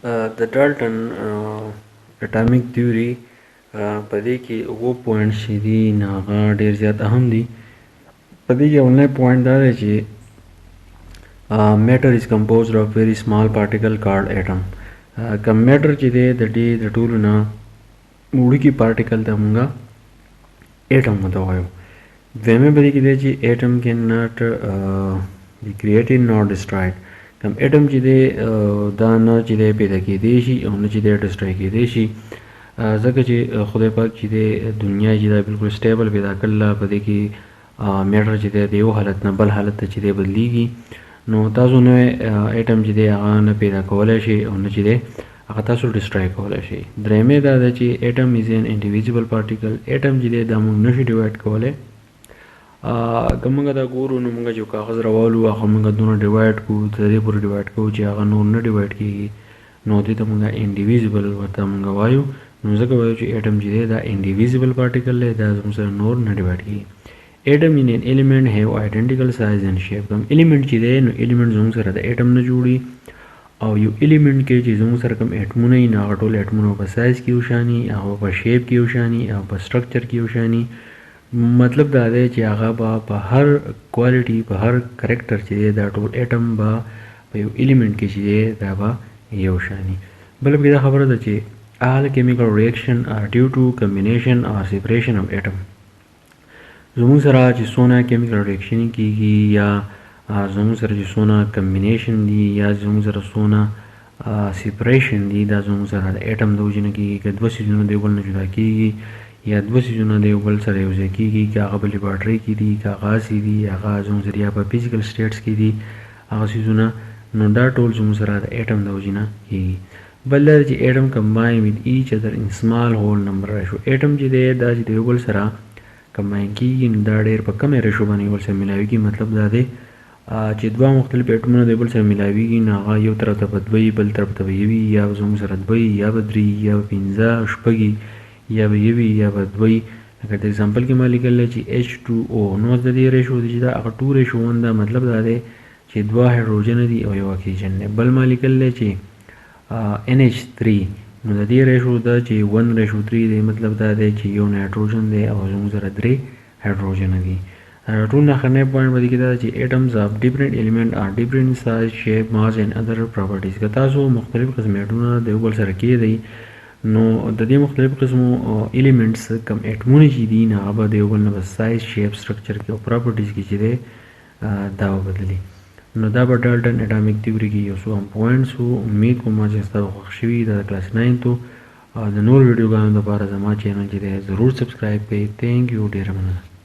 د ډالټن اټامیک تیوري په دې کې اووه پوینټس چې دي نو هغه ډېر زیات اهم دي. په دې کې اولنی پوینټ دا دی چې میټر از کمپوزډ اف ویری سمال پارټیکل کالډ ایټم. کم میټر چې دی د دې د ټولو نه وړوکي پارټیکل ته مونږه ایټم ورته وایو. دویمه په دې کې دی چې ایټم کین ناټ بي کریټډ نور ډسټرایډ. کم ایټم چې دی دا نه چې دی پیدا کېدی شي او نه چې دی ډسټرای کېدی شي، ځکه چې خدای پاک چې دی دنیا چې دا بالکل سټیبل پیدا کړله. په دې کې میټر چې دی د یو حالت نه بل حالت ته چې دی بدلیږي، نو تاسو نوی ایټم چې دی هغه نه پیدا کولی شي او نه چې دی هغه تاسو ډسټرای کولی شي. درېیمې دا ده چې ایټم از ان انډیویزبل پارټیکل. ایټم چې دی دا موږ نشي ډیوایډ کولی. که موږ دا ګورو نو موږ چې کاغذ راوالو هغه موږ دونه ډیوایډ کړو، تر دې پورې ډیوایډ کوو چې هغه نور نه ډیوایډ کېږي، نو دې ته موږ انډیویزبل ورته موږ وایو. نو ځکه وایو چې ایټم چې دی دا انډیویزبل پارټیکل دی، دا زموږ سره نور نه ډیوایډ کېږي. ایټم ان ان ایلیمنٹ هیو آیډنټیکل سایز اینڈ شیپ. کوم ایلیمنٹ چې دی نو ایلیمنٹ زموږ سره د ایټم نه جوړي، او یو ایلیمنٹ کې چې زموږ سره کوم ایټمونه وي نو هغه ټول ایټمونه په سایز کې یو شاني، هغه په شیپ کې یو شاني، او په سټرکچر کې یو شاني. مطلب دا دی چې هغه به په هر کوالټي په هر کرکټر چې دی دا ټول ایټم به په یو ایلیمنٹ کې چې دی دا به یو شاني. بل پکې دا خبره ده چې all chemical reaction are due to combination or separation of atom. زموږ سره چې څونه کیمیکل ریاکشن کېږي یا زموږ سره چې څونه کمبینیشن دي یا زموږ سره څونه سیپریشن دي، دا زموږ سره د ایټم د وجې نه کېږي. که دوه څیزونه د یو بل نه جدا کېږي یا دوه څیزونه د یو بل سره یو ځای کېږي، که هغه په لیبارټرۍ کې دي، که هغه هسې دي، هغه زموږ سره یا په فزیکل سټیټس کې دي هغه څیزونه، نو دا ټول زموږ سره د ایټم د وجې نه کېږي. بل دا چې ایټم کمباین وذ ایچ ادر ان سمال هول نمبر ریشو. ایټم چې دی دا چې د یو بل سره کمباین کېږي نو دا ډېر په کمې ریشو باندې یو بل سره میلاویږي. مطلب دا دی چې دوه مختلف ایټمونه د یو بل سره میلاویږي نو هغه یو طرف ته به دوه وي، بل طرف ته به یو وي، یا به زموږ سره دوه وي، یا به درې، یا به پنځه شپږ، یا به یو وي، یا به دوه وي. لکه د اگزامپل کې ما لیکلی چې H2O، نو د دې ریشو دی چې دا هغه 2:1 ده. مطلب دا دی چې دوه هایډروجن دي او یو اکسیجن دی. بل ما لیکلی چې NH3، نو د دې ریشو ده چې 1:3 دی. مطلب دا دی چې یو نایټروجن دی او زموږ سره 3 هایډروجن دي. ټول اخرنی پوینټ په دې کې دا چې ایټمز اف ډیفرنٹ ایلیمنٹ آر ډیفرنٹ سایز، شیپ، ماس اینڈ ادر پراپرټیز. که تاسو مختلف قسم ایټمونه د یو بل سره کېدئ نو د دې مختلف قسمو ایلیمنټس کم ایټمونه چې دي نو هغه به د یو بل نه به سایز، شیپ، سټرکچر کې او پراپرټیز کې چې دی دا به بدلي. نو دا به ډالټن اټامیک تیوري کې یو څو هم پوینټس وو. امید کوم چې ستاسو خوښ شوي دا د کلاس 9 تو. د نور ویډیوګانو لپاره زما چینل چې دی ضرور سبسکرایب کړئ. تھینک یو، ډېره مننه.